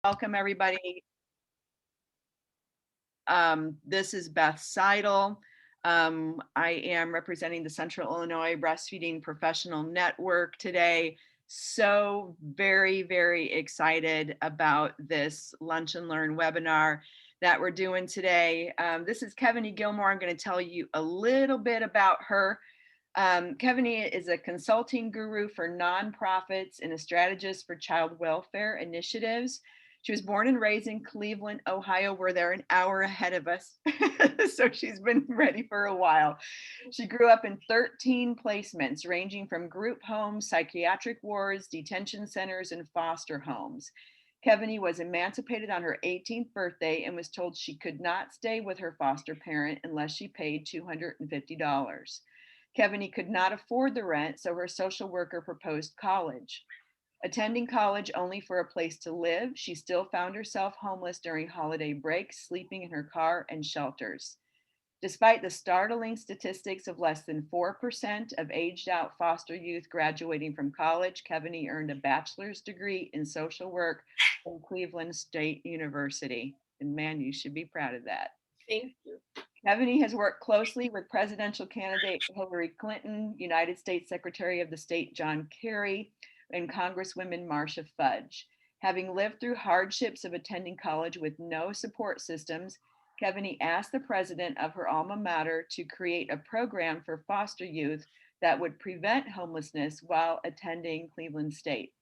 Welcome, everybody. This is Beth Seidel. I am representing the Central Illinois Breastfeeding Professional Network today. So very excited about this Lunch and Learn webinar that we're doing today. This is Kevinee Gilmore. I'm going to tell you a little bit about her. Kevinee is a consulting guru for nonprofits and a strategist for child welfare initiatives. She was born and raised in Cleveland, Ohio, where they're an hour ahead of us. So she's been ready for a while. She grew up in 13 placements, ranging from group homes, psychiatric wards, detention centers, and foster homes. Kevinee was emancipated on her 18th birthday and was told she could not stay with her foster parent unless she paid $250. Kevinee could not afford the rent, so her social worker proposed college. Attending college only for a place to live, she still found herself homeless during holiday breaks, sleeping in her car and shelters. Despite the startling statistics of less than 4% of aged out foster youth graduating from college, Kevinee earned a bachelor's degree in social work from Cleveland State University. And man, you should be proud of that. Thank you. Kevinee has worked closely with presidential candidate Hillary Clinton, United States Secretary of the State John Kerry, and Congresswoman Marcia Fudge. Having lived through hardships of attending college with no support systems, Kevinee asked the president of her alma mater to create a program for foster youth that would prevent homelessness while attending Cleveland State.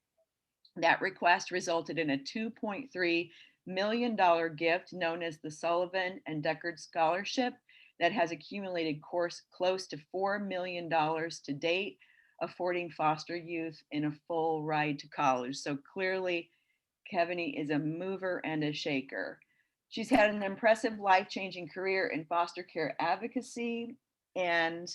That request resulted in a $2.3 million gift known as the Sullivan and Deckard Scholarship that has accumulated close to $4 million to date, affording foster youth in a full ride to college. So clearly, Kevinee is a mover and a shaker. She's had an impressive life-changing career in foster care advocacy, and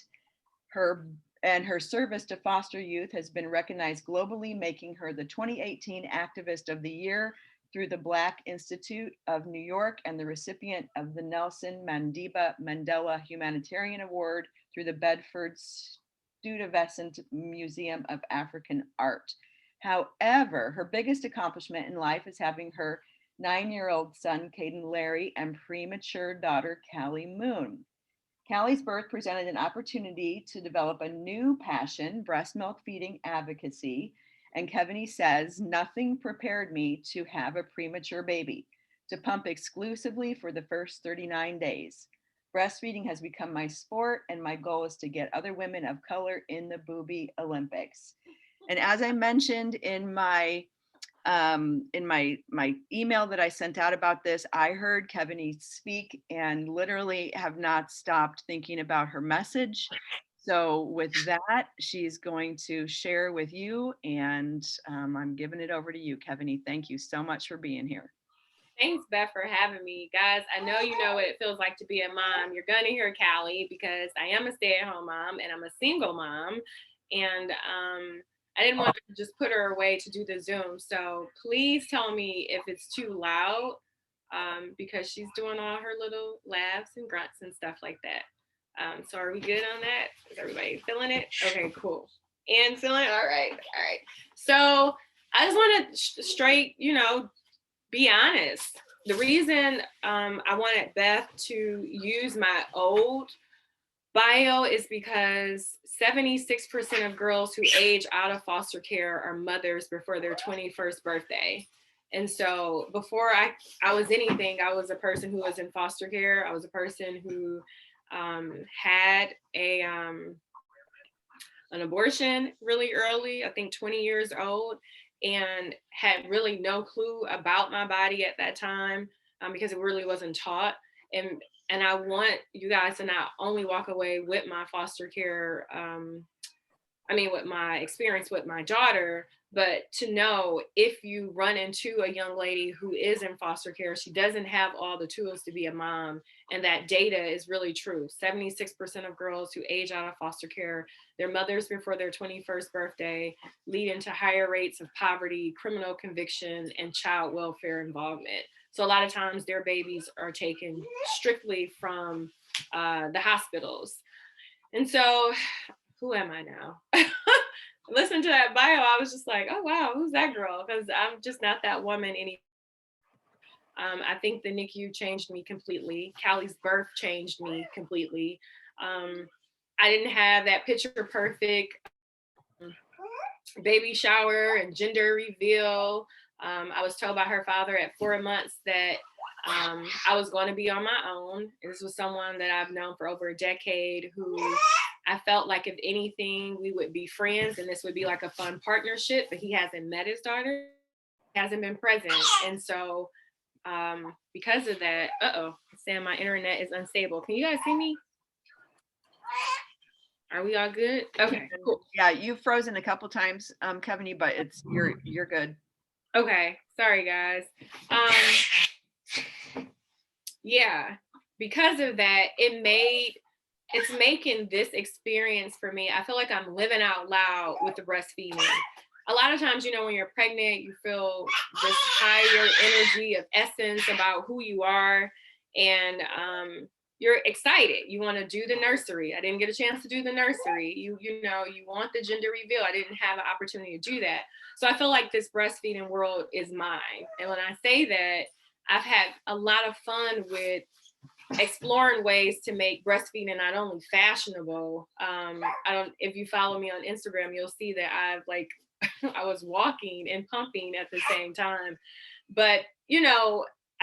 her her service to foster youth has been recognized globally, making her the 2018 Activist of the Year through the Black Institute of New York and the recipient of the Nelson Mandela Mandela Humanitarian Award through the Bedford Stuyvesant Museum of African Art. However, her biggest accomplishment in life is having her 9-year-old son, Caden Larry, and premature daughter, Callie Moon. Callie's birth presented an opportunity to develop a new passion, breast milk feeding advocacy. And Kevinee says, nothing prepared me to have a premature baby, to pump exclusively for the first 39 days. Breastfeeding has become my sport, and my goal is to get other women of color in the booby Olympics. And as I mentioned in my my email that I sent out about this, I heard Kevinee speak and literally have not stopped thinking about her message. So with that, she's going to share with you, and I'm giving it over to you, Kevinee. Thank you so much for being here. Thanks, Beth, for having me. Guys, I know you know what it feels like to be a mom. You're going to hear Callie because I am a stay at home mom and I'm a single mom. And I didn't want to just put her away to do the Zoom. So please tell me if it's too loud because she's doing all her little laughs and grunts and stuff like that. So are we good on that? Is everybody feeling it? Okay, cool. And feeling it? All right. All right. So I just want to straight, be honest. The reason I wanted Beth to use my old bio is because 76% of girls who age out of foster care are mothers before their 21st birthday. And so before I was anything, I was a person who was in foster care. I was a person who had an abortion really early, I think 20 years old, and had really no clue about my body at that time because it really wasn't taught. And I want you guys to not only walk away with my foster care, with my experience with my daughter, but to know if you run into a young lady who is in foster care, she doesn't have all the tools to be a mom. And that data is really true. 76% of girls who age out of foster care, their mothers before their 21st birthday, leading to higher rates of poverty, criminal conviction, and child welfare involvement. So a lot of times their babies are taken strictly from the hospitals. And so who am I now? Listen to that bio, I was just like, oh wow, who's that girl? Because I'm just not that woman anymore. I think the NICU changed me completely. Callie's birth changed me completely. I didn't have that picture perfect baby shower and gender reveal. I was told by her father at 4 months that I was going to be on my own. This was someone that I've known for over a decade who I felt like, if anything, we would be friends and this would be like a fun partnership, but he hasn't met his daughter, hasn't been present. And so because of that, it's saying my internet is unstable. Can you guys see me? Are we all good? Okay, cool. Yeah, you've frozen a couple times, Kevinee, but you're good. Okay, sorry guys. Yeah, because of that, it's making this experience for me. I feel like I'm living out loud with the breastfeeding. A lot of times, when you're pregnant, you feel this higher energy of essence about who you are, and you're excited. You want to do the nursery. I didn't get a chance to do the nursery. You want the gender reveal. I didn't have an opportunity to do that. So I feel like this breastfeeding world is mine. And when I say that, I've had a lot of fun with exploring ways to make breastfeeding not only fashionable. If you follow me on Instagram, you'll see that I was walking and pumping at the same time. But,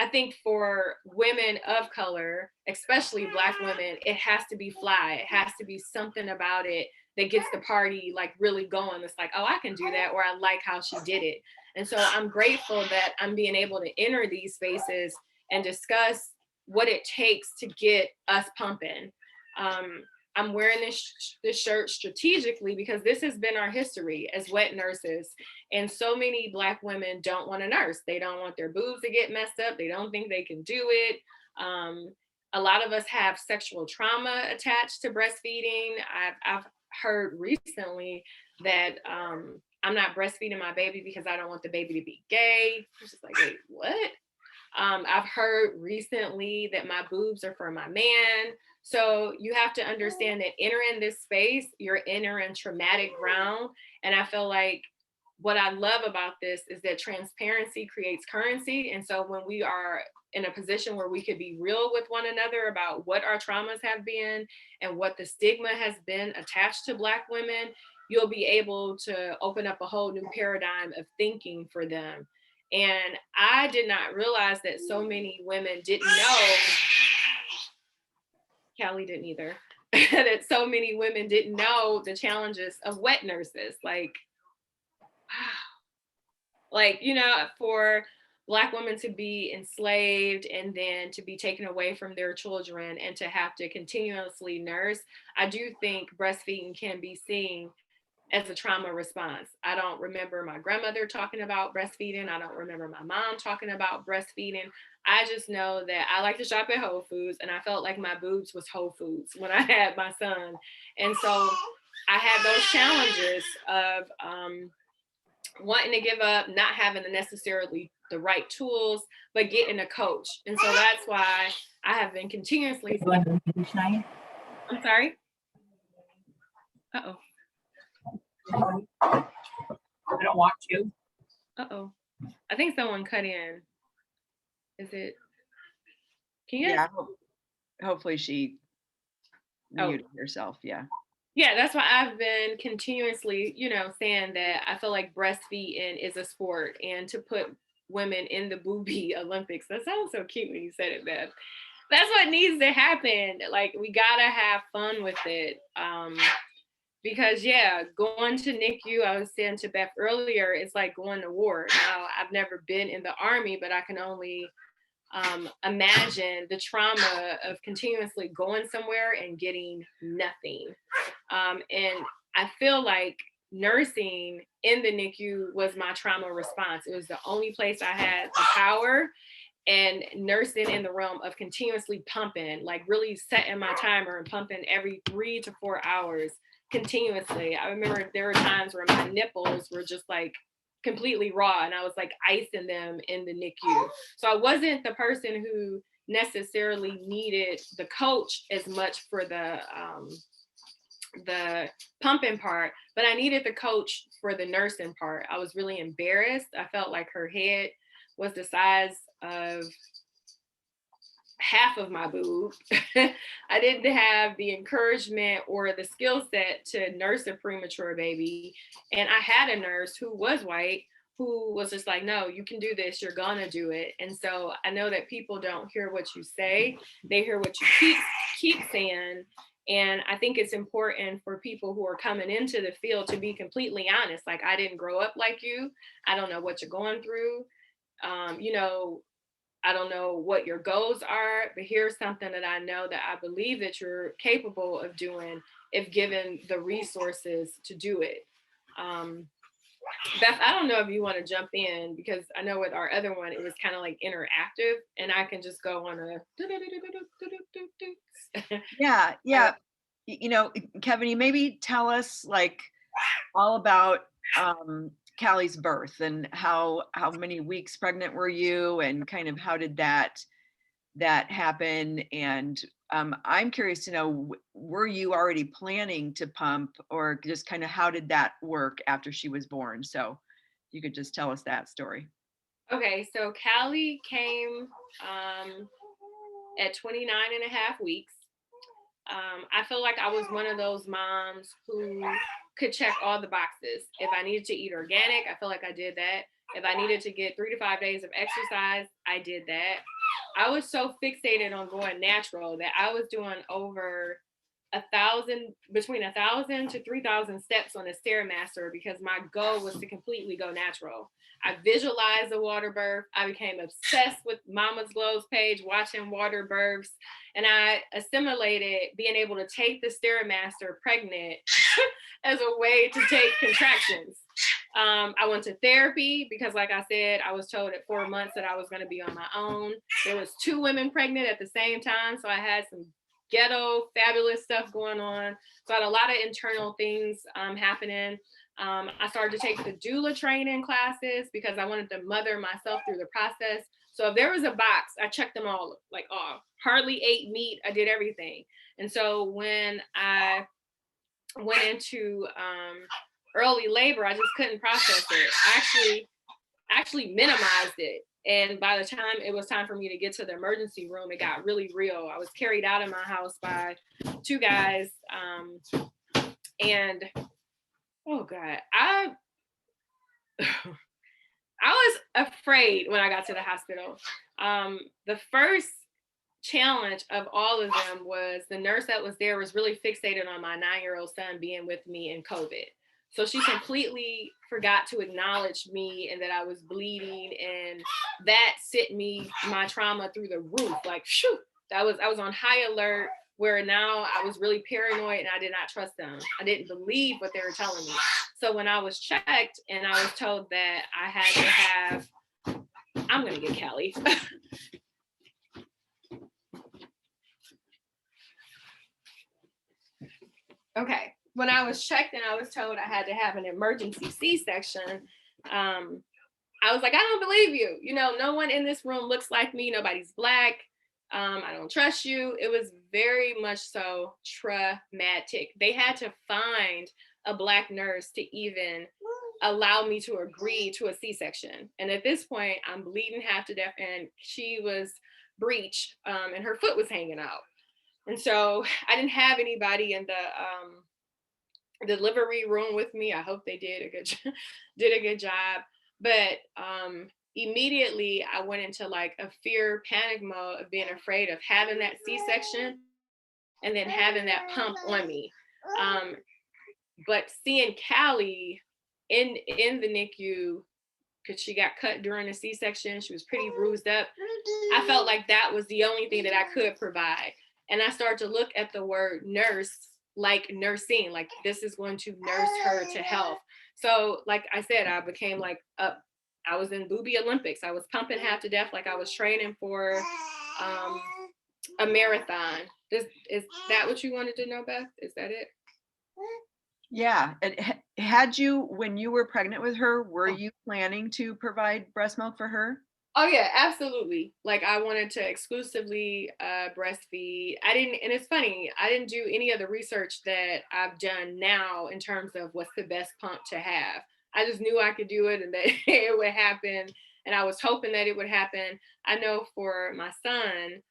I think for women of color, especially Black women, it has to be fly. It has to be something about it that gets the party like really going. It's like, oh, I can do that, or I like how she did it. And so I'm grateful that I'm being able to enter these spaces and discuss what it takes to get us pumping. I'm wearing this shirt strategically because this has been our history as wet nurses. And so many Black women don't want to nurse. They don't want their boobs to get messed up. They don't think they can do it. A lot of us have sexual trauma attached to breastfeeding. I've heard recently that I'm not breastfeeding my baby because I don't want the baby to be gay. I was just like, wait, what? I've heard recently that my boobs are for my man. So you have to understand that entering this space, you're entering traumatic ground. And I feel like what I love about this is that transparency creates currency. And so when we are in a position where we could be real with one another about what our traumas have been and what the stigma has been attached to Black women, you'll be able to open up a whole new paradigm of thinking for them. And I did not realize that so many women didn't know, Callie didn't either, that so many women didn't know the challenges of wet nurses. Like, for Black women to be enslaved and then to be taken away from their children and to have to continuously nurse, I do think breastfeeding can be seen as a trauma response. I don't remember my grandmother talking about breastfeeding. I don't remember my mom talking about breastfeeding. I just know that I like to shop at Whole Foods, and I felt like my boobs was Whole Foods when I had my son. And so I had those challenges of wanting to give up, not having necessarily the right tools, but getting a coach. And so that's why I have been continuously. I'm sorry. Uh-oh. I don't want to. Uh-oh. I think someone cut in. Is it? Can you? Yeah. Hopefully she muted herself. Yeah. Yeah, that's why I've been continuously, saying that I feel like breastfeeding is a sport, and to put women in the boobie Olympics. That sounds so cute when you said it, Beth. That's what needs to happen. Like, we gotta have fun with it. Because going to NICU, I was saying to Beth earlier, it's like going to war. Now, I've never been in the Army, but I can only imagine the trauma of continuously going somewhere and getting nothing. And I feel like nursing in the NICU was my trauma response. It was the only place I had the power, and nursing in the realm of continuously pumping, like really setting my timer and pumping every 3 to 4 hours continuously. I remember there were times where my nipples were just like completely raw, and I was like icing them in the NICU. So I wasn't the person who necessarily needed the coach as much for the pumping part, but I needed the coach for the nursing part. I was really embarrassed. I felt like her head was the size of half of my boob. I didn't have the encouragement or the skill set to nurse a premature baby. And I had a nurse who was white who was just like, no, you can do this, you're gonna do it. And so I know that people don't hear what you say, they hear what you keep saying. And I think it's important for people who are coming into the field to be completely honest. Like, I didn't grow up like you. I don't know what you're going through. You know, I don't know what your goals are, but here's something that I know that I believe that you're capable of doing if given the resources to do it. Um, Beth, I don't know if you want to jump in, because I know with our other one, it was kind of like interactive and I can just go on a. Yeah, yeah. You know, Kevinee, maybe tell us like all about Callie's birth and how many weeks pregnant were you, and kind of how did that happen? And I'm curious to know, were you already planning to pump, or just kind of how did that work after she was born? So you could just tell us that story. Okay, so Callie came at 29 and a half weeks. I feel like I was one of those moms who could check all the boxes. If I needed to eat organic, I feel like I did that. If I needed to get 3 to 5 days of exercise, I did that. I was so fixated on going natural that I was doing over between 1,000 to 3,000 steps on a Stairmaster, because my goal was to completely go natural. I visualized the water birth. I became obsessed with Mama's Glow's page, watching water births, and I assimilated being able to take the Stairmaster pregnant as a way to take contractions. I went to therapy because, like I said, I was told at 4 months that I was going to be on my own. There was 2 women pregnant at the same time, so I had some ghetto fabulous stuff going on. So I had a lot of internal things happening. I started to take the doula training classes because I wanted to mother myself through the process. So if there was a box, I checked them all like off. Hardly ate meat. I did everything. And so when I went into early labor, I just couldn't process it. I actually minimized it. And by the time it was time for me to get to the emergency room, it got really real. I was carried out of my house by 2 guys. And oh God, I was afraid when I got to the hospital. The first challenge of all of them was the nurse that was there was really fixated on my 9-year-old son being with me in COVID. So she completely forgot to acknowledge me and that I was bleeding, and that sent my trauma through the roof. Like, shoot, I was on high alert, where now I was really paranoid and I did not trust them. I didn't believe what they were telling me. So when I was checked and I was told that I had to have, I'm gonna get Callie. Okay. When I was checked and I was told I had to have an emergency C-section, I was like, I don't believe you. You know, no one in this room looks like me. Nobody's Black. I don't trust you. It was very much so traumatic. They had to find a Black nurse to even allow me to agree to a C-section. And at this point, I'm bleeding half to death, and she was breech, and her foot was hanging out. And so I didn't have anybody in the delivery room with me. I hope they did a good job. But immediately I went into like a fear panic mode of being afraid of having that C-section and then having that pump on me. But seeing Callie in the NICU, because she got cut during the C-section, she was pretty bruised up. I felt like that was the only thing that I could provide. And I started to look at the word nurse like nursing, like this is going to nurse her to health. So like I said, I became like I was in Booby Olympics. I was pumping half to death like I was training for a marathon. Is that what you wanted to know, Beth? Is that it? Yeah. And had you, when you were pregnant with her, were you planning to provide breast milk for her? Oh yeah, absolutely. Like I wanted to exclusively breastfeed. I didn't, and it's funny, I didn't do any of the research that I've done now in terms of what's the best pump to have. I just knew I could do it and that it would happen. And I was hoping that it would happen. I know for my son,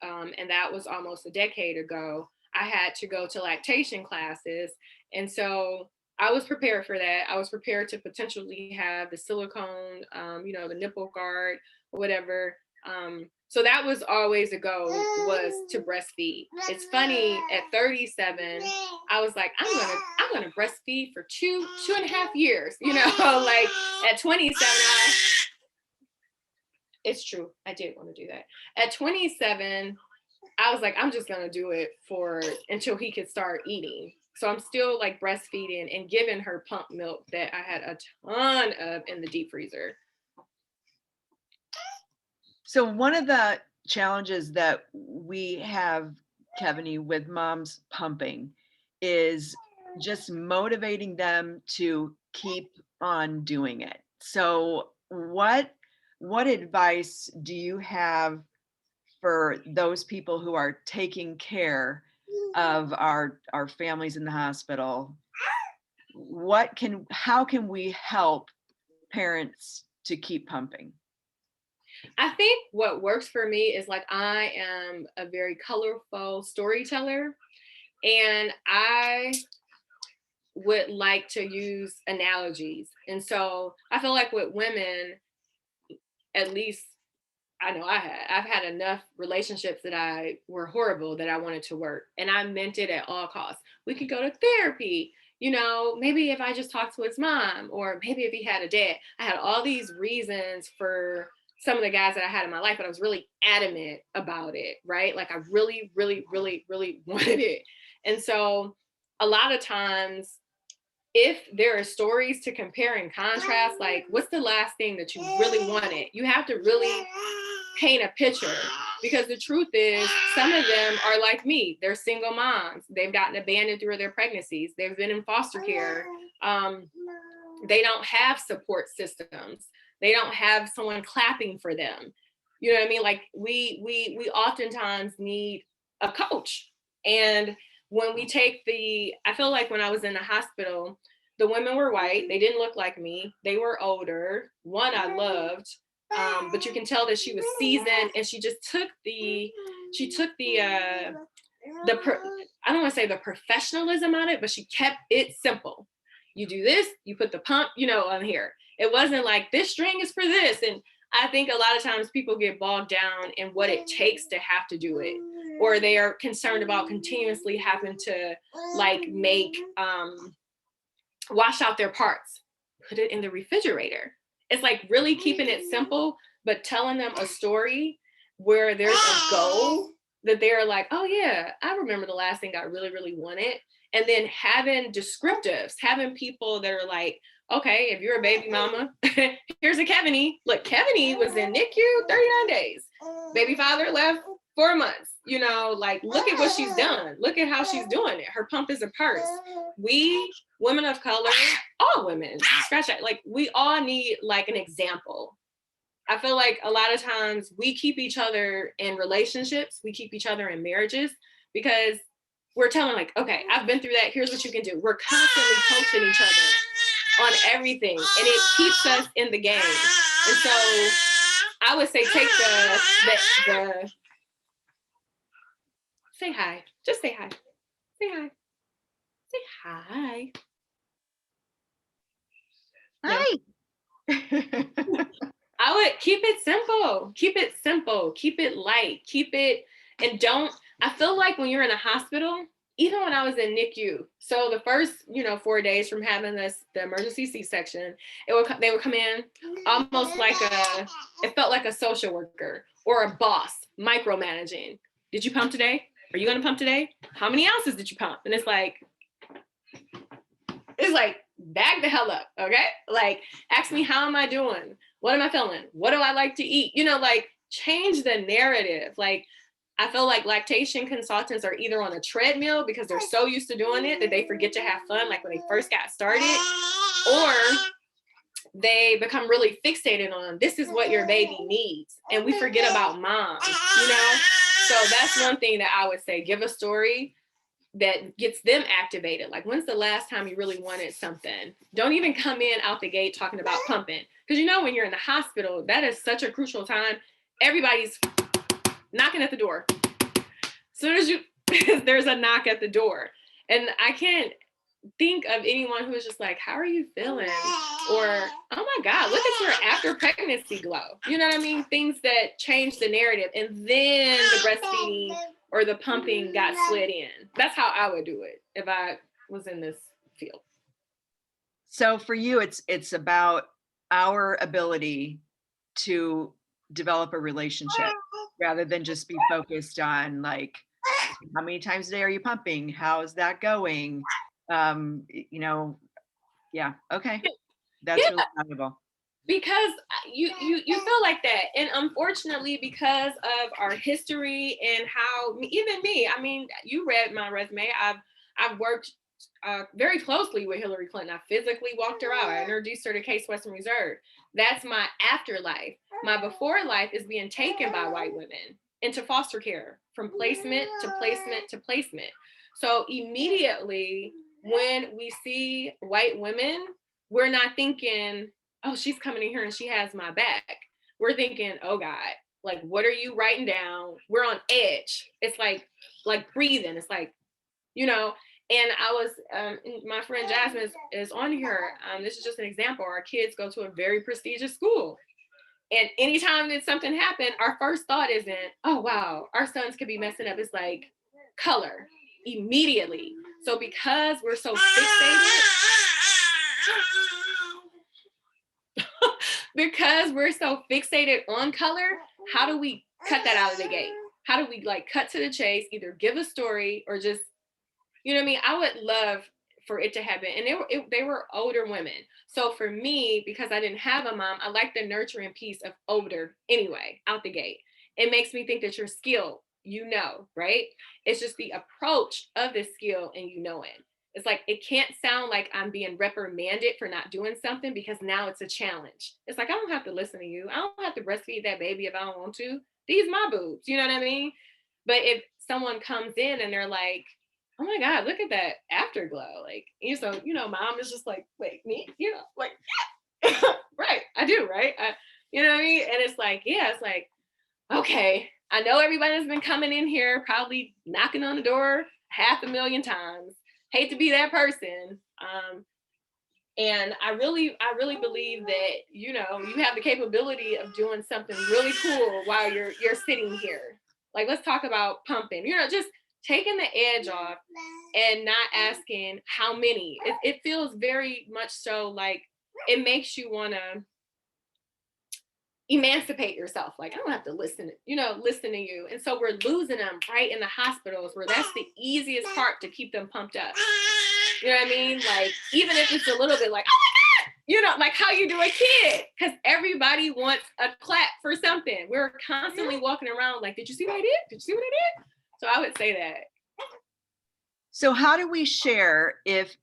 and that was almost a decade ago, I had to go to lactation classes. And so I was prepared for that. I was prepared to potentially have the silicone, the nipple guard or whatever. So that was always a goal, was to breastfeed. It's funny, at 37, I was like, I'm gonna breastfeed for two and a half years, like at 27, it's true. I did want to do that. At 27, I was like, I'm just gonna do it until he could start eating. So I'm still like breastfeeding and giving her pump milk that I had a ton of in the deep freezer. So one of the challenges that we have, Kevinee, with moms pumping is just motivating them to keep on doing it. So what advice do you have for those people who are taking care of our families in the hospital? How can we help parents to keep pumping? I think what works for me is, like, I am a very colorful storyteller, and I would like to use analogies. And so I feel like with women, at least I know I've had enough relationships that were horrible that I wanted to work, and I meant it at all costs. We could go to therapy, maybe if I just talked to his mom, or maybe if he had a dad. I had all these reasons for some of the guys that I had in my life, but I was really adamant about it, right? Like I really, really, really, really wanted it. And so a lot of times, if there are stories to compare and contrast, like what's the last thing that you really wanted? You have to really paint a picture, because the truth is some of them are like me. They're single moms. They've gotten abandoned through their pregnancies. They've been in foster care. They don't have support systems. They don't have someone clapping for them. You know what I mean? Like we oftentimes need a coach. And when we I feel like when I was in the hospital, the women were white. They didn't look like me. They were older. One I loved, but you can tell that she was seasoned, and she just took the I don't want to say the professionalism on it, but she kept it simple. You do this, you put the pump, on here. It wasn't like this string is for this. And I think a lot of times people get bogged down in what it takes to have to do it, or they are concerned about continuously having to like wash out their parts, put it in the refrigerator. It's like really keeping it simple, but telling them a story where there's a goal that they're like, oh yeah, I remember the last thing I really, really wanted. And then having descriptives, having people that are like, okay, if you're a baby mama, here's a Kevinee. Look, Kevinee was in NICU 39 days. Baby father left 4 months. Like, look at what she's done. Look at how she's doing it. Her pump is a purse. We, women of color, all women, scratch that. Like, we all need like an example. I feel like a lot of times we keep each other in relationships. We keep each other in marriages because we're telling like, okay, I've been through that. Here's what you can do. We're constantly coaching each other on everything, and it keeps us in the game. And so I would say take the say hi. Just say hi. Say hi. Say hi. Hi. I would keep it simple. Keep it simple. Keep it light. Keep it, and don't, I feel like when you're in a hospital, even when I was in NICU, so the first, 4 days from having the emergency C-section, they would come in almost like it felt like a social worker or a boss micromanaging. Did you pump today? Are you going to pump today? How many ounces did you pump? And it's like, back the hell up, okay? Like, ask me, how am I doing? What am I feeling? What do I like to eat? Like, change the narrative. Like, I feel like lactation consultants are either on a treadmill because they're so used to doing it that they forget to have fun, like when they first got started, or they become really fixated on this is what your baby needs, and we forget about moms, So that's one thing that I would say: give a story, that gets them activated. Like, when's the last time you really wanted something? Don't even come in out the gate talking about pumping. Because when you're in the hospital, that is such a crucial time. Everybody's knocking at the door. As soon as there's a knock at the door. And I can't think of anyone who's just like, how are you feeling? Or, oh my God, look at your after pregnancy glow. You know what I mean? Things that change the narrative. And then the breastfeeding or the pumping got slid in. That's how I would do it if I was in this field. So for you, it's about our ability to develop a relationship rather than just be focused on like, how many times a day are you pumping? How's that going? Yeah, okay. That's really valuable. Because you feel like that. And unfortunately, because of our history and how, even me, I mean, you read my resume. I've worked very closely with Hillary Clinton. I physically walked her out. I introduced her to Case Western Reserve. That's my afterlife. My before life is being taken by white women into foster care, from placement to placement to placement. So immediately when we see white women, we're not thinking, oh, she's coming in here and she has my back. We're thinking, oh God, like, what are you writing down? We're on edge. It's like breathing. It's like, and I was, my friend Jasmine is on here. This is just an example. Our kids go to a very prestigious school. And anytime that something happened, our first thought isn't, oh, wow, our sons could be messing up. It's like color immediately. So because we're so fixated, on color, how do we cut that out of the gate? How do we like cut to the chase, either give a story or just, you know what I mean? I would love for it to happen. And they were older women. So for me, because I didn't have a mom, I like the nurturing piece of older anyway, out the gate. It makes me think that you're skilled, right? It's just the approach of the skill and it. It's like, it can't sound like I'm being reprimanded for not doing something because now it's a challenge. It's like, I don't have to listen to you. I don't have to breastfeed that baby if I don't want to. These my boobs, you know what I mean? But if someone comes in and they're like, oh my God, look at that afterglow. Like, so, mom is just like, wait, me? Like, yeah. Right, I do, right? You know what I mean? And it's like, yeah, it's like, okay, I know everybody's been coming in here, probably knocking on the door 500,000 times. Hate to be that person. And I really believe that, you have the capability of doing something really cool while you're sitting here. Like, let's talk about pumping, just taking the edge off and not asking how many. It feels very much so like it makes you want to emancipate yourself. Like, I don't have to listen to you. And so we're losing them right in the hospitals where that's the easiest part to keep them pumped up. You know what I mean? Like, even if it's a little bit like, oh my God, like how you do a kid, because everybody wants a clap for something. We're constantly walking around like, did you see what I did? Did you see what I did? So I would say that. So how do we share if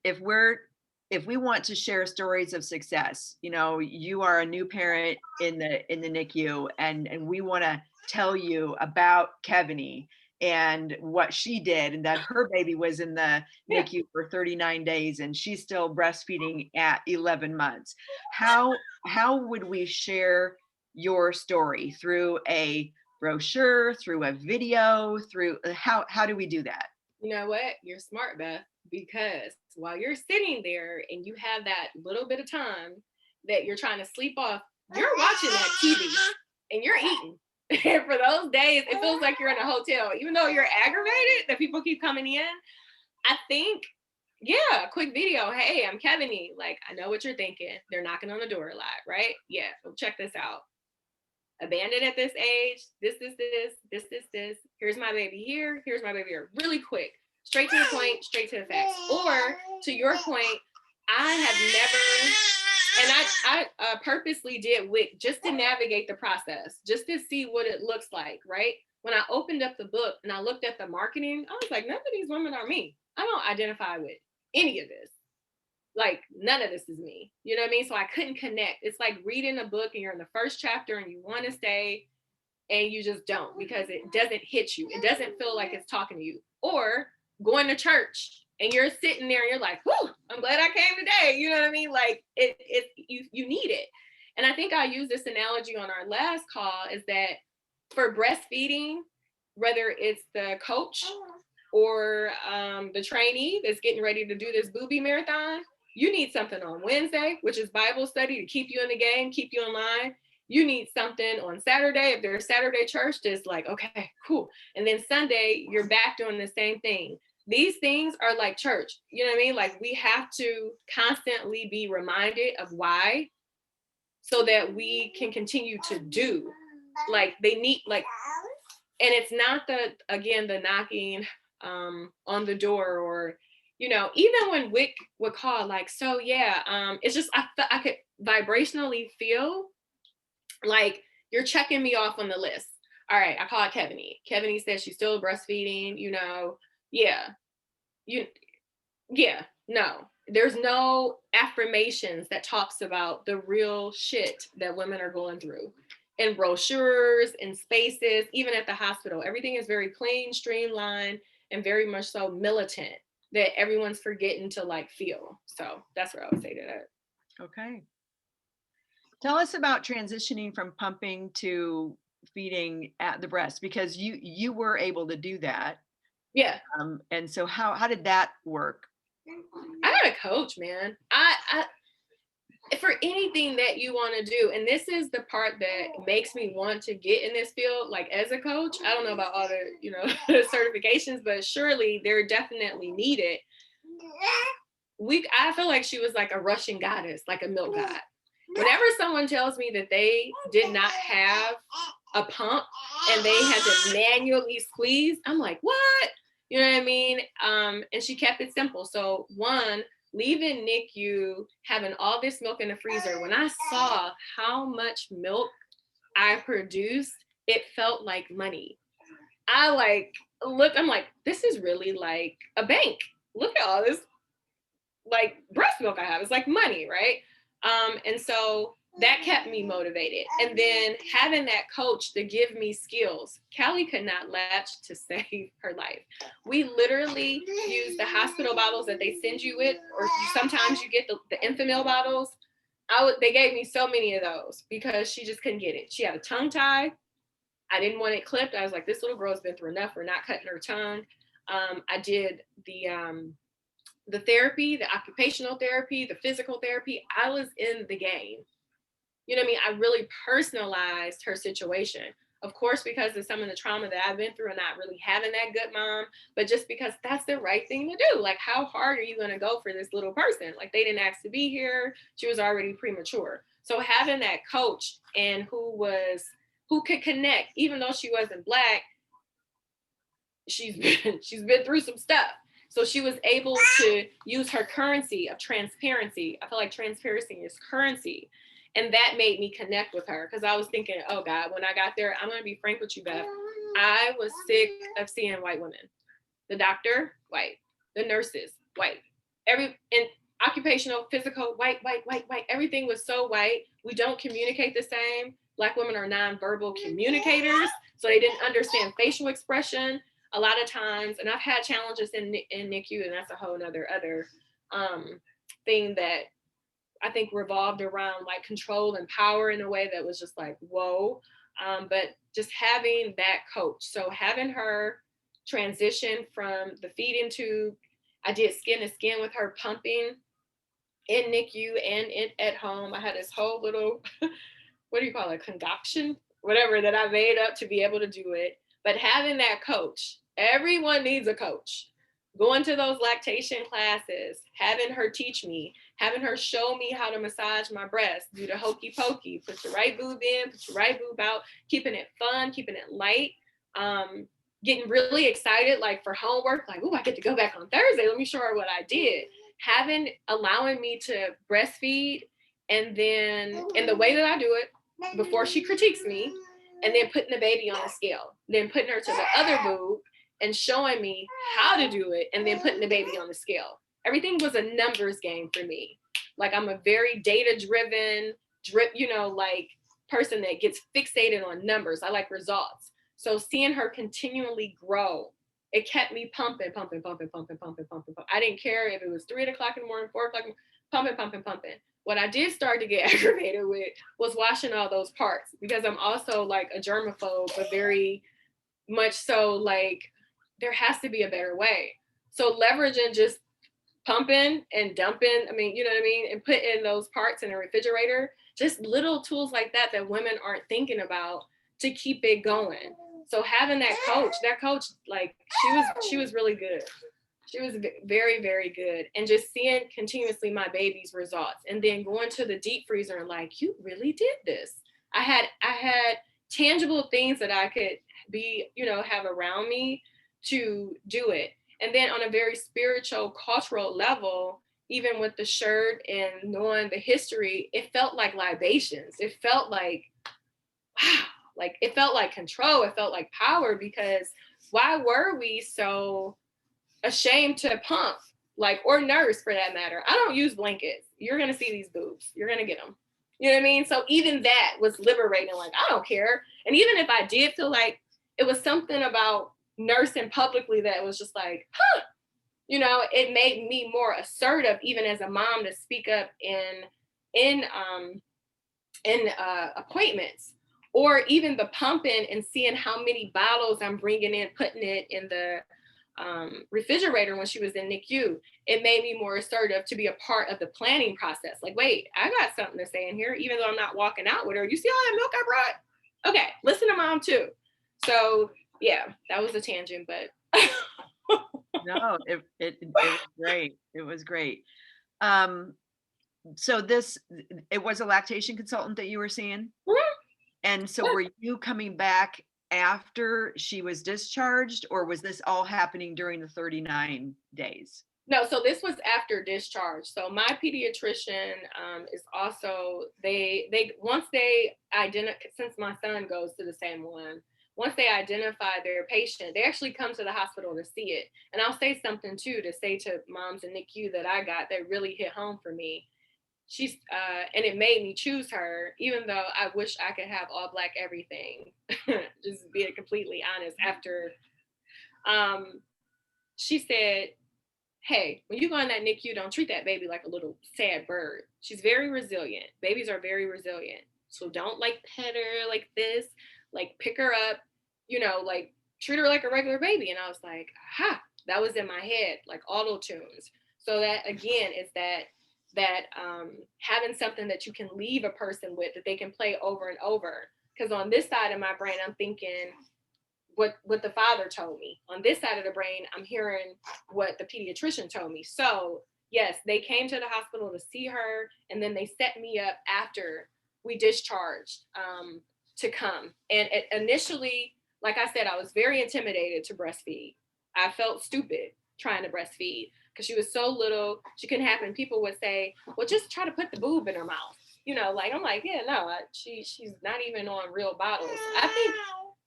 we want to share stories of success? You are a new parent in the NICU and we want to tell you about Kevinee and what she did, and that her baby was in the NICU for 39 days and she's still breastfeeding at 11 months. How would we share your story? Through a brochure, through a video, through how do we do that? You know what? You're smart, Beth, because while you're sitting there and you have that little bit of time that you're trying to sleep off, you're watching that TV and you're eating. And for those days, it feels like you're in a hotel, even though you're aggravated that people keep coming in. I think, yeah, quick video. Hey, I'm Kevinee. Like, I know what you're thinking. They're knocking on the door a lot, right? Yeah, well, check this out. Abandoned at this age, this. Here's my baby here. Here's my baby here. Really quick, straight to the point, straight to the facts. Or to your point, I have never, and I purposely did WIC just to navigate the process, just to see what it looks like, right? When I opened up the book and I looked at the marketing, I was like, none of these women are me. I don't identify with any of this. Like, none of this is me. You know what I mean? So I couldn't connect. It's like reading a book and you're in the first chapter and you want to stay and you just don't, because it doesn't hit you. It doesn't feel like it's talking to you. Or going to church and you're sitting there and you're like, whew, I'm glad I came today. You know what I mean? Like you need it. And I think I used this analogy on our last call is that for breastfeeding, whether it's the coach or the trainee that's getting ready to do this booby marathon, you need something on Wednesday, which is Bible study to keep you in the game, keep you in line. You need something on Saturday. If there's Saturday church, just like, okay, cool. And then Sunday, you're back doing the same thing. These things are like church. You know what I mean? Like we have to constantly be reminded of why so that we can continue to do. Like they need, like, and it's not the knocking on the door or, you know, even when Wick would call, like, so yeah, it's just, I could vibrationally feel like you're checking me off on the list. All right, I called Kevinee. Kevinee said she's still breastfeeding, you know, yeah, no. There's no affirmations that talks about the real shit that women are going through in brochures, in spaces, even at the hospital. Everything is very clean, streamlined, and very much so militant that everyone's forgetting to like feel. So that's what I would say to that. Okay. Tell us about transitioning from pumping to feeding at the breast, because you were able to do that. Yeah. And so how did that work? I got a coach, man. I for anything that you want to do, and this is the part that makes me want to get in this field, like as a coach. I don't know about all the, you know, certifications, but surely they're definitely needed. I feel like she was like a Russian goddess, like a milk god. Whenever someone tells me that they did not have a pump and they had to manually squeeze, I'm like, what? You know what I mean? And she kept it simple. So one, leaving NICU, having all this milk in the freezer, when I saw how much milk I produced, it felt like money. I like looked, I'm like, this is really like a bank. Look at all this like breast milk I have. It's like money, right? And so that kept me motivated. And then having that coach to give me skills. Callie could not latch to save her life. We literally use the hospital bottles that they send you with, or sometimes you get the Enfamil bottles. They gave me so many of those because she just couldn't get it. She had a tongue tie. I didn't want it clipped. I was like, this little girl's been through enough. We're not cutting her tongue. I did the therapy, the occupational therapy, the physical therapy. I was in the game. You know what I mean? I really personalized her situation. Of course, because of some of the trauma that I've been through and not really having that good mom, but just because that's the right thing to do. Like, how hard are you going to go for this little person? Like, they didn't ask to be here. She was already premature. So having that coach and who could connect, even though she wasn't Black, she's been through some stuff. So she was able to use her currency of transparency. I feel like transparency is currency. And that made me connect with her because I was thinking, oh God, when I got there, I'm going to be frank with you, Beth. I was sick of seeing white women. The doctor, white. The nurses, white. In occupational, physical, white. Everything was so white. We don't communicate the same. Black women are nonverbal communicators. So they didn't understand facial expression. A lot of times, and I've had challenges in NICU, and that's a whole other thing that I think revolved around like control and power in a way that was just like, whoa. But just having that coach. So having her transition from the feeding tube, I did skin to skin with her pumping in NICU and at home. I had this whole little, what do you call it, concoction, whatever that I made up to be able to do it. But having that coach, everyone needs a coach. Going to those lactation classes, having her teach me, having her show me how to massage my breast, do the hokey pokey, put your right boob in, put your right boob out, keeping it fun, keeping it light, getting really excited, like for homework, like, oh, I get to go back on Thursday. Let me show her what I did. Allowing me to breastfeed, and then in the way that I do it, before she critiques me, and then putting the baby on the scale, then putting her to the other boob and showing me how to do it, and then putting the baby on the scale. Everything was a numbers game for me. Like, I'm a very data-driven, like person that gets fixated on numbers. I like results. So seeing her continually grow it kept me pumping. I didn't care if it was 3 o'clock in the morning, 4 o'clock, pumping. What I did start to get aggravated with was washing all those parts, because I'm also like a germaphobe, but very much so like there has to be a better way. So leveraging just pumping and dumping, I mean, you know what I mean? And putting those parts in a refrigerator, just little tools like that women aren't thinking about to keep it going. So having that coach, like she was really good. She was very, very good. And just seeing continuously my baby's results, and then going to the deep freezer and like, you really did this. I had tangible things that I could be, you know, have around me to do it. And then on a very spiritual, cultural level, even with the shirt and knowing the history, it felt like libations. It felt like, wow, like it felt like control. It felt like power, because why were we so ashamed to pump, like, or nurse for that matter? I don't use blankets. You're going to see these boobs. You're going to get them. You know what I mean? So even that was liberating. Like, I don't care. And even if I did feel like it was something about nursing publicly that was just like, huh, you know, it made me more assertive, even as a mom, to speak up in appointments, or even the pumping and seeing how many bottles I'm bringing in, putting it in the refrigerator when she was in NICU. It made me more assertive to be a part of the planning process. Like, wait, I got something to say in here, even though I'm not walking out with her. You see all that milk I brought? Okay, listen to mom too. So yeah, that was a tangent, but No, it was great. It was great. So it was a lactation consultant that you were seeing? And so were you coming back after she was discharged, or was this all happening during the 39 days? No, so this was after discharge. So my pediatrician is also, they once they identify, since my son goes to the same one, once they identify their patient, they actually come to the hospital to see it. And I'll say something too, to say to moms in NICU that I got that really hit home for me. She's and it made me choose her, even though I wish I could have all Black everything. Just being completely honest. After she said, hey, when you go in that NICU, don't treat that baby like a little sad bird. She's very resilient. Babies are very resilient. So don't like pet her like this, like pick her up, you know, like treat her like a regular baby. And I was like, aha, that was in my head, like auto tunes. So that again is that having something that you can leave a person with that they can play over and over. Because on this side of my brain, I'm thinking, what the father told me. On this side of the brain, I'm hearing what the pediatrician told me. So yes, they came to the hospital to see her, and then they set me up after we discharged to come. And initially, like I said, I was very intimidated to breastfeed. I felt stupid trying to breastfeed because she was so little. She couldn't happen. People would say, well, just try to put the boob in her mouth. You know, like, I'm like, yeah, no, she's not even on real bottles. I think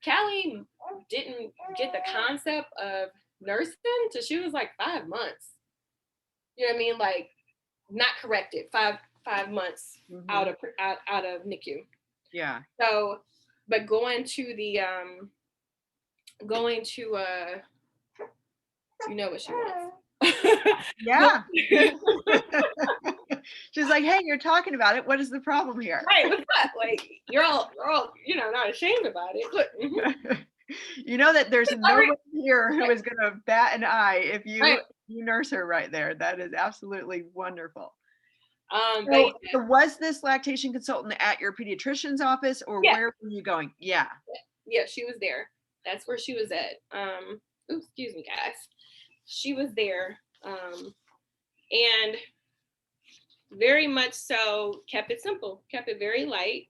Callie didn't get the concept of nursing till she was like 5 months. You know what I mean? Like, not corrected, 5 months out of NICU. Yeah. So, but going to you know what she wants. Yeah. She's like, hey, you're talking about it. What is the problem here? Right, what's up? Like, you're all, you know, not ashamed about it. Look, you know that there's no one here who is going to bat an eye if you nurse her right there. That is absolutely wonderful. So was this lactation consultant at your pediatrician's office, or where were you going? Yeah, she was there. That's where she was at. Ooh, excuse me, guys. She was there, and very much so kept it simple, kept it very light.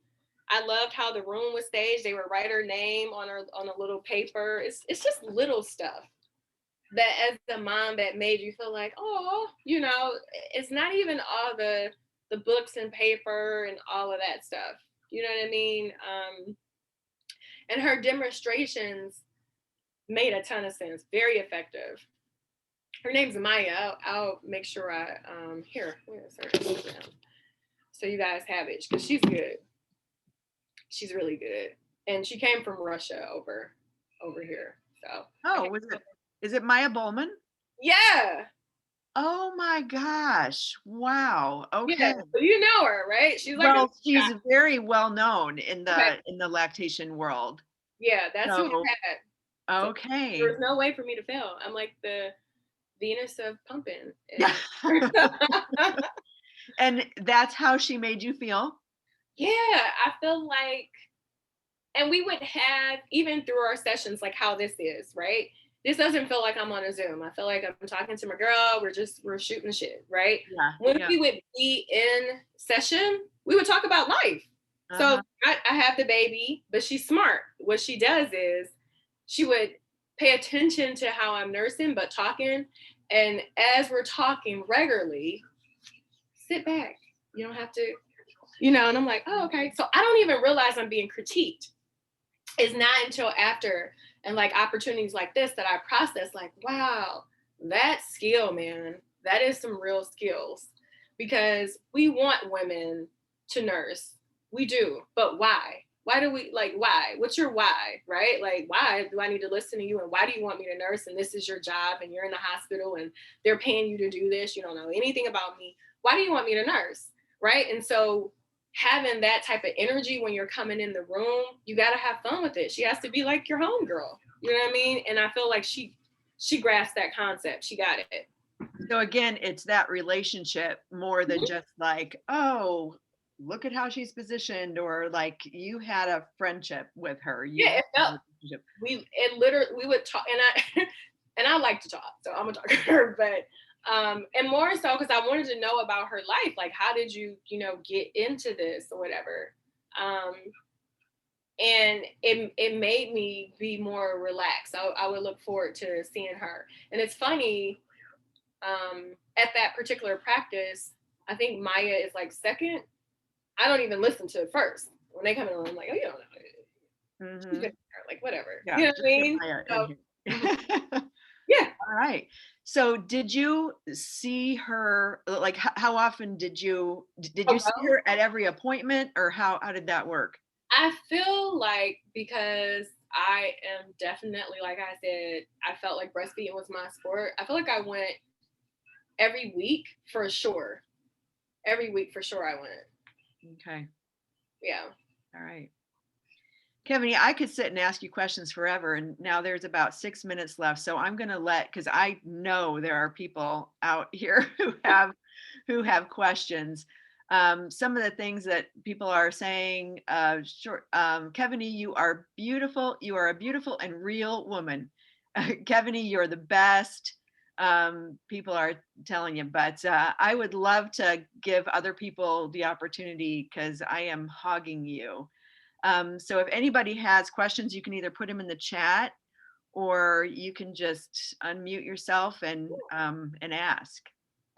I loved how the room was staged. They would write her name on a little paper. It's just little stuff that, as a mom, that made you feel like, oh, you know, it's not even all the books and paper and all of that stuff. You know what I mean? And her demonstrations made a ton of sense. Very effective. Her name's Maya. I'll make sure I here. Where's her Instagram? So you guys have it, because she's good. She's really good, and she came from Russia over here. So was it Is it Maya Bowman? Yeah. Oh my gosh. Wow. Okay. Yeah. So you know her, right? She's like Well, she's very well known in okay. the lactation world. Yeah, that's who I So, had. So okay. there's no way for me to fail. I'm like the Venus of pumping. Yeah. And And that's how she made you feel? yeah, I feel like, and we would have, even through our sessions, like how this is, right? This doesn't feel like I'm on a Zoom. I feel like I'm talking to my girl. We're shooting shit, right? Yeah. When Yeah. we would be in session, we would talk about life. So I have the baby, but she's smart. What she does is she would pay attention to how I'm nursing, but talking. And as we're talking regularly, sit back. You don't have to, and I'm like, oh, okay. So I don't even realize I'm being critiqued. It's not until after and like opportunities like this that I process, like, wow, that skill, man, that is some real skills. Because we want women to nurse. We do. But why? Why do we, like, why? What's your why, right? Like, why do I need to listen to you? And why do you want me to nurse? And this is your job and you're in the hospital and they're paying you to do this. You don't know anything about me. Why do you want me to nurse? Right. And so having that type of energy when you're coming in the room, you got to have fun with it. She has to be like your homegirl. You know what I mean? And I feel like she grasped that concept. She got it. So again, it's that relationship more than just like, oh, look at how she's positioned, or like you had a friendship with her. Yeah, it felt, we would talk, and I and I like to talk, so I'm gonna talk to her, but and more so because I wanted to know about her life, like how did you get into this or whatever, and it made me be more relaxed. I would look forward to seeing her, and it's funny, at that particular practice, I think Maya is like second. I don't even listen to it first. When they come in, I'm like, oh, you don't know. Like whatever. Yeah, you know what I mean? So, yeah. All right. So did you see her, like how often did you see her at every appointment, or how did that work? I feel like, because I am definitely, like I said, I felt like breastfeeding was my sport. I feel like I went every week for sure. Every week for sure I went. Okay. Yeah. All right. Kevinee, I could sit and ask you questions forever, and now there's about 6 minutes left. So I'm going to because I know there are people out here who have questions. Some of the things that people are saying, Kevinee, you are beautiful. You are a beautiful and real woman. Kevinee, you're the best. People are telling you, but I would love to give other people the opportunity because I am hogging you. So if anybody has questions, you can either put them in the chat, or you can just unmute yourself and ask.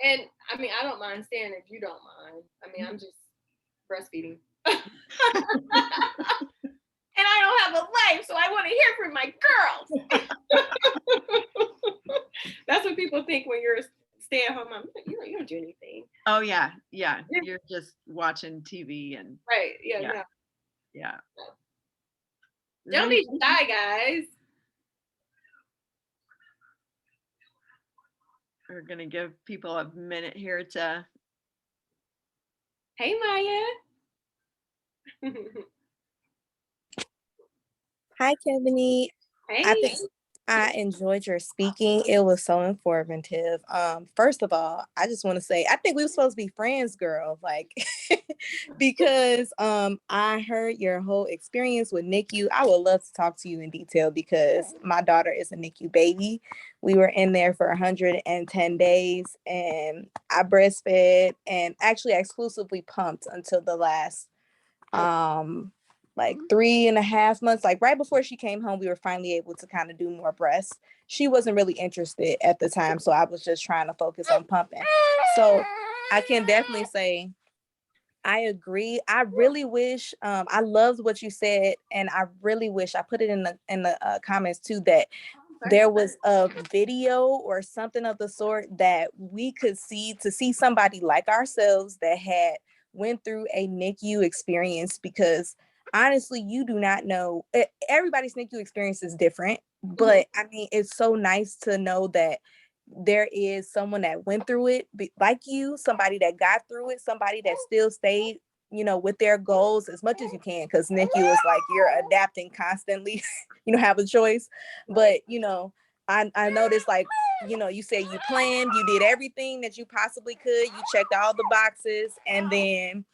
And I mean, I don't mind staying if you don't mind. I mean, I'm just breastfeeding. And I don't have a life, so I want to hear from my girls. That's what people think when you're a stay-at-home mom. You don't do anything. Oh yeah. You're just watching TV and right. Yeah. Yeah. Don't be shy, guys. We're gonna give people a minute here to. Hey, Maya. Hi, Kevinee. Hey. I enjoyed your speaking. It was so informative. First of all, I just want to say I think we were supposed to be friends, girl. Like, because I heard your whole experience with NICU. I would love to talk to you in detail because my daughter is a NICU baby. We were in there for 110 days, and I breastfed and actually exclusively pumped until the last like 3.5 months, like right before she came home. We were finally able to kind of do more breasts. She wasn't really interested at the time, so I was just trying to focus on pumping. So I can definitely say I agree. I really wish, I loved what you said, and I really wish, I put it in the comments too, that there was a video or something of the sort that we could see, to see somebody like ourselves that had went through a NICU experience, because honestly, you do not know. Everybody's NICU experience is different, but I mean, it's so nice to know that there is someone that went through it like you, somebody that got through it, somebody that still stayed, with their goals as much as you can, because NICU is like you're adapting constantly. You don't have a choice. But, I noticed, like, you said you planned, you did everything that you possibly could, you checked all the boxes, and then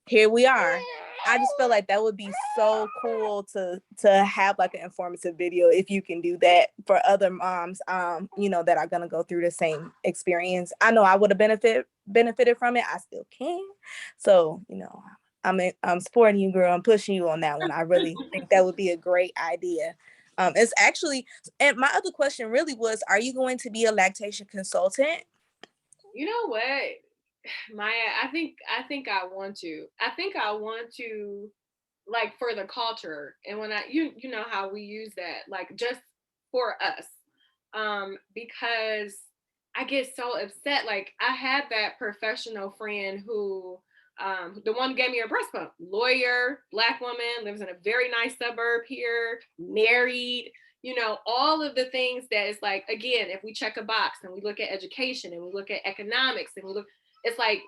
here we are. I just feel like that would be so cool to have like an informative video if you can do that for other moms, that are gonna go through the same experience. I know I would have benefited from it. I still can. So, I'm supporting you, girl. I'm pushing you on that one. I really think that would be a great idea. It's actually, and my other question really was, are you going to be a lactation consultant? You know what, Maya? I think I want to. I think I want to, like, for the culture, and when you know how we use that, like, just for us, because I get so upset. Like, I had that professional friend who, the one who gave me a breast pump, lawyer, Black woman, lives in a very nice suburb here, married, all of the things that is like, again, if we check a box and we look at education and we look at economics and we look, it's like,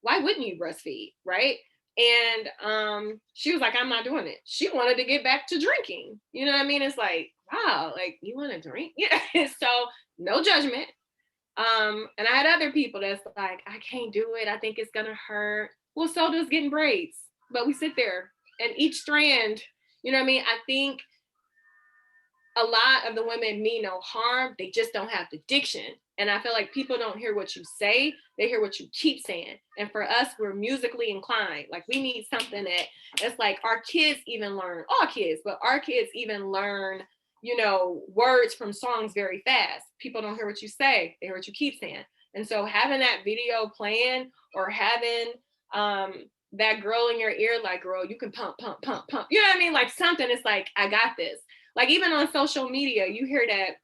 why wouldn't you breastfeed, right? And she was like, I'm not doing it. She wanted to get back to drinking. You know what I mean? It's like, wow, like, you want to drink? Yeah. So no judgment. And I had other people that's like, I can't do it. I think it's gonna hurt. Well, so does getting braids. But we sit there and each strand, you know what I mean? I think a lot of the women mean no harm. They just don't have the diction. And I feel like people don't hear what you say, they hear what you keep saying. And for us, we're musically inclined. Like, we need something that it's like our kids even learn, all kids, but our kids even learn, words from songs very fast. People don't hear what you say, they hear what you keep saying. And so having that video playing, or having that girl in your ear, like, girl, you can pump, pump, pump, pump. You know what I mean? Like, something is like, I got this. Like, even on social media, you hear that,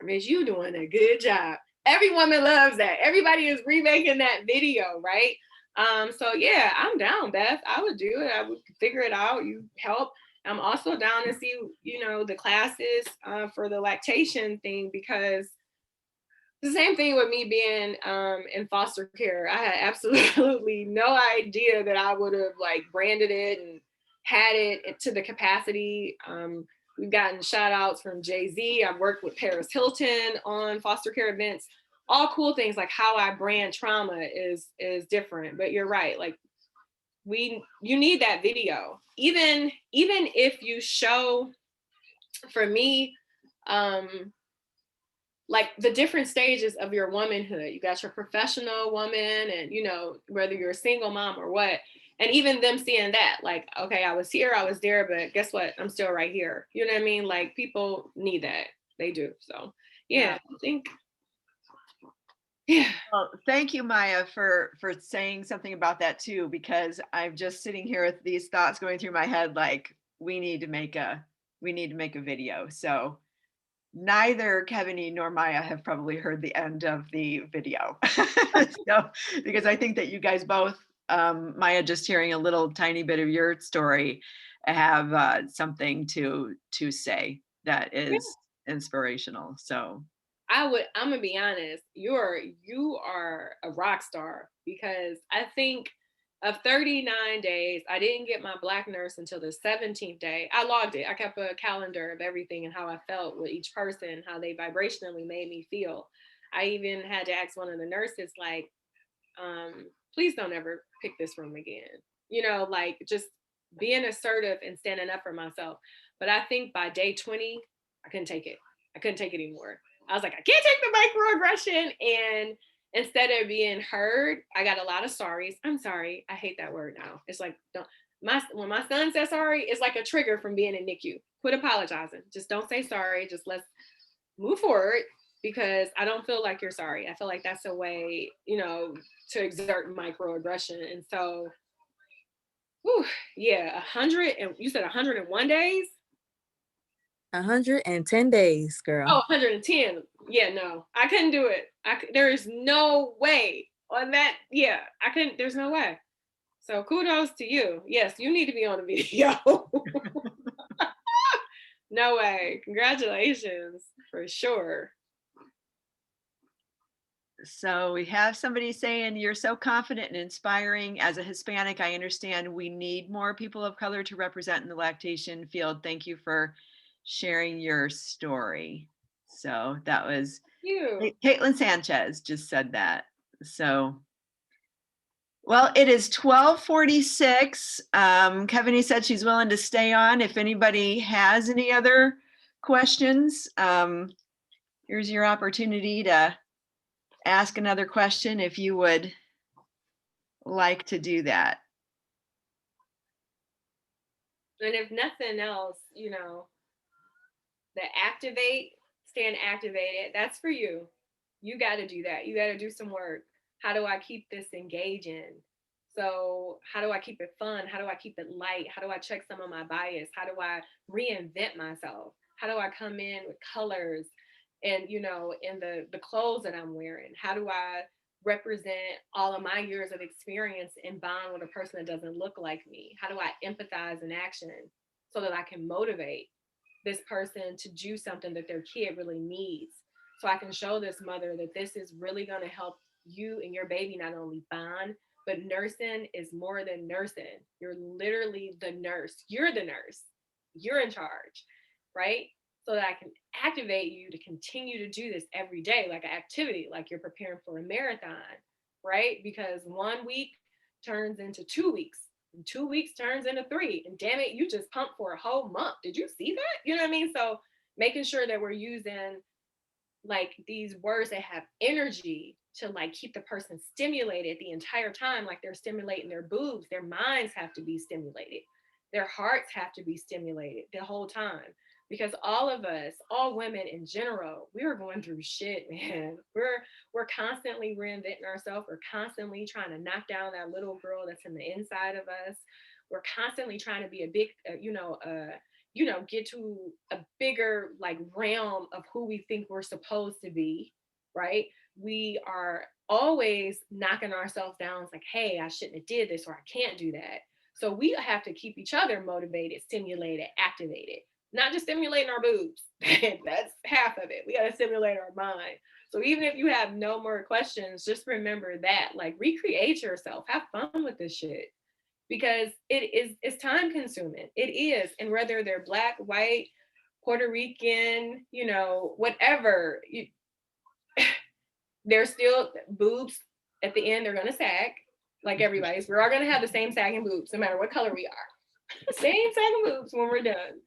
Miss, you doing a good job. Every woman loves that. Everybody is remaking that video, right? So yeah, I'm down, Beth. I would do it. I would figure it out. You help. I'm also down to see, the classes for the lactation thing, because the same thing with me being in foster care. I had absolutely no idea that I would have, like, branded it and had it to the capacity. We've gotten shout outs from Jay-Z. I've worked with Paris Hilton on foster care events. All cool things. Like, how I brand trauma is different. But you're right. Like, you need that video. Even if you show, for me, like, the different stages of your womanhood. You got your professional woman, and whether you're a single mom or what, and even them seeing that, like, okay, I was here, I was there, but guess what, I'm still right here. You know what I mean? Like, people need that. They do. So yeah. I think, yeah. Well, thank you, Maya, for saying something about that too, because I'm just sitting here with these thoughts going through my head, like, we need to make a video. So neither Kevinee nor Maya have probably heard the end of the video. So, because I think that you guys both, Maya, just hearing a little tiny bit of your story, have something to say that is inspirational. So I'm gonna be honest, you are a rock star, because I think of 39 days, I didn't get my Black nurse until the 17th day. I logged it. I kept a calendar of everything and how I felt with each person, how they vibrationally made me feel. I even had to ask one of the nurses, like, please don't ever pick this room again. Like, just being assertive and standing up for myself. But I think by day 20, I couldn't take it. I couldn't take it anymore. I was like, I can't take the microaggression. And instead of being heard, I got a lot of sorries. I'm sorry. I hate that word now. It's like, when my son says sorry, it's like a trigger from being in NICU. Quit apologizing. Just don't say sorry. Just let's move forward, because I don't feel like you're sorry. I feel like that's a way, to exert microaggression. And so, yeah, 100, and you said 101 days? 110 days, girl. Oh, 110. Yeah, no, I couldn't do it. There is no way on that. Yeah, I couldn't, there's no way. So kudos to you. Yes, you need to be on the video. No way. Congratulations, for sure. So we have somebody saying you're so confident and inspiring. As a Hispanic, I understand we need more people of color to represent in the lactation field. Thank you for sharing your story. So that was You. Caitlin Sanchez just said that. So, well, it is 12:46. Kevinee said she's willing to stay on. If anybody has any other questions, here's your opportunity to ask another question if you would like to do that. And if nothing else, the activate, staying activated, that's for you. You got to do that. You got to do some work. How do I keep this engaging? So how do I keep it fun? How do I keep it light? How do I check some of my bias? How do I reinvent myself? How do I come in with colors and, in the clothes that I'm wearing? How do I represent all of my years of experience and bond with a person that doesn't look like me? How do I empathize in action so that I can motivate this person to do something that their kid really needs? So I can show this mother that this is really going to help you and your baby not only bond, but nursing is more than nursing. You're literally the nurse. You're the nurse. You're in charge, right? So that I can activate you to continue to do this every day, like an activity, like you're preparing for a marathon, right? Because 1 week turns into 2 weeks, and 2 weeks turns into 3. And damn it, you just pumped for a whole month. Did you see that? You know what I mean? So making sure that we're using like these words that have energy to like keep the person stimulated the entire time, like they're stimulating their boobs. Their minds have to be stimulated. Their hearts have to be stimulated the whole time. Because all of us, all women in general, we are going through shit, man. We're constantly reinventing ourselves. We're constantly trying to knock down that little girl that's in the inside of us. We're constantly trying to be a big, get to a bigger like realm of who we think we're supposed to be, right? We are always knocking ourselves down. It's like, hey, I shouldn't have did this, or I can't do that. So we have to keep each other motivated, stimulated, activated, not just stimulating our boobs. That's half of it. We got to stimulate our mind. So even if you have no more questions, just remember that, like, recreate yourself, have fun with this shit, because it's time consuming. It is. And whether they're Black, white, Puerto Rican, whatever, they're still boobs at the end. They're going to sag like everybody's. We're all going to have the same sagging boobs, no matter what color we are. Same sagging boobs when we're done.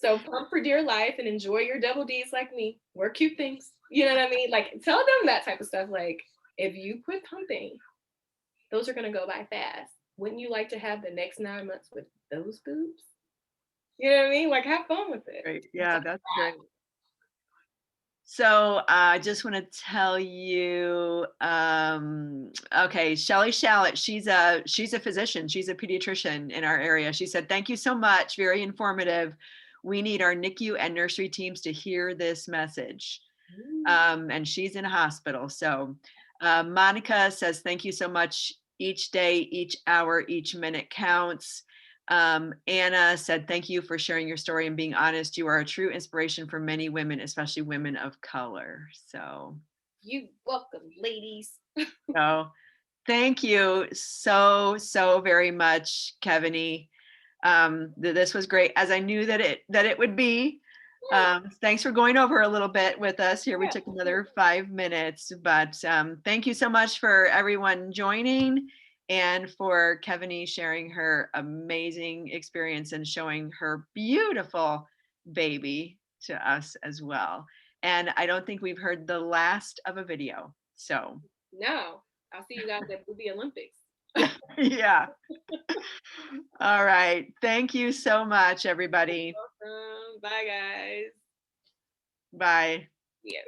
So pump for dear life and enjoy your double D's like me. Wear cute things. You know what I mean? Like, tell them that type of stuff. Like, if you quit pumping, those are going to go by fast. Wouldn't you like to have the next 9 months with those boobs? You know what I mean? Like, have fun with it. Great. Yeah, that's great. So I just want to tell you, okay, Shelly Shallett, she's a physician. She's a pediatrician in our area. She said, thank you so much. Very informative. We need our NICU and nursery teams to hear this message. And she's in a hospital. So Monica says, thank you so much. Each day, each hour, each minute counts. Anna said, thank you for sharing your story and being honest. You are a true inspiration for many women, especially women of color. So you welcome, ladies. So thank you so very much, Kevinee. This was great, as I knew that it would be. Thanks for going over a little bit with us here. We took another 5 minutes, but thank you so much for everyone joining, and for Kevinee sharing her amazing experience and showing her beautiful baby to us as well. And I don't think we've heard the last of a video. So no, I'll see you guys at Booby Olympics. yeah. All right. Thank you so much, everybody. You're welcome. Bye, guys. Bye. Yeah.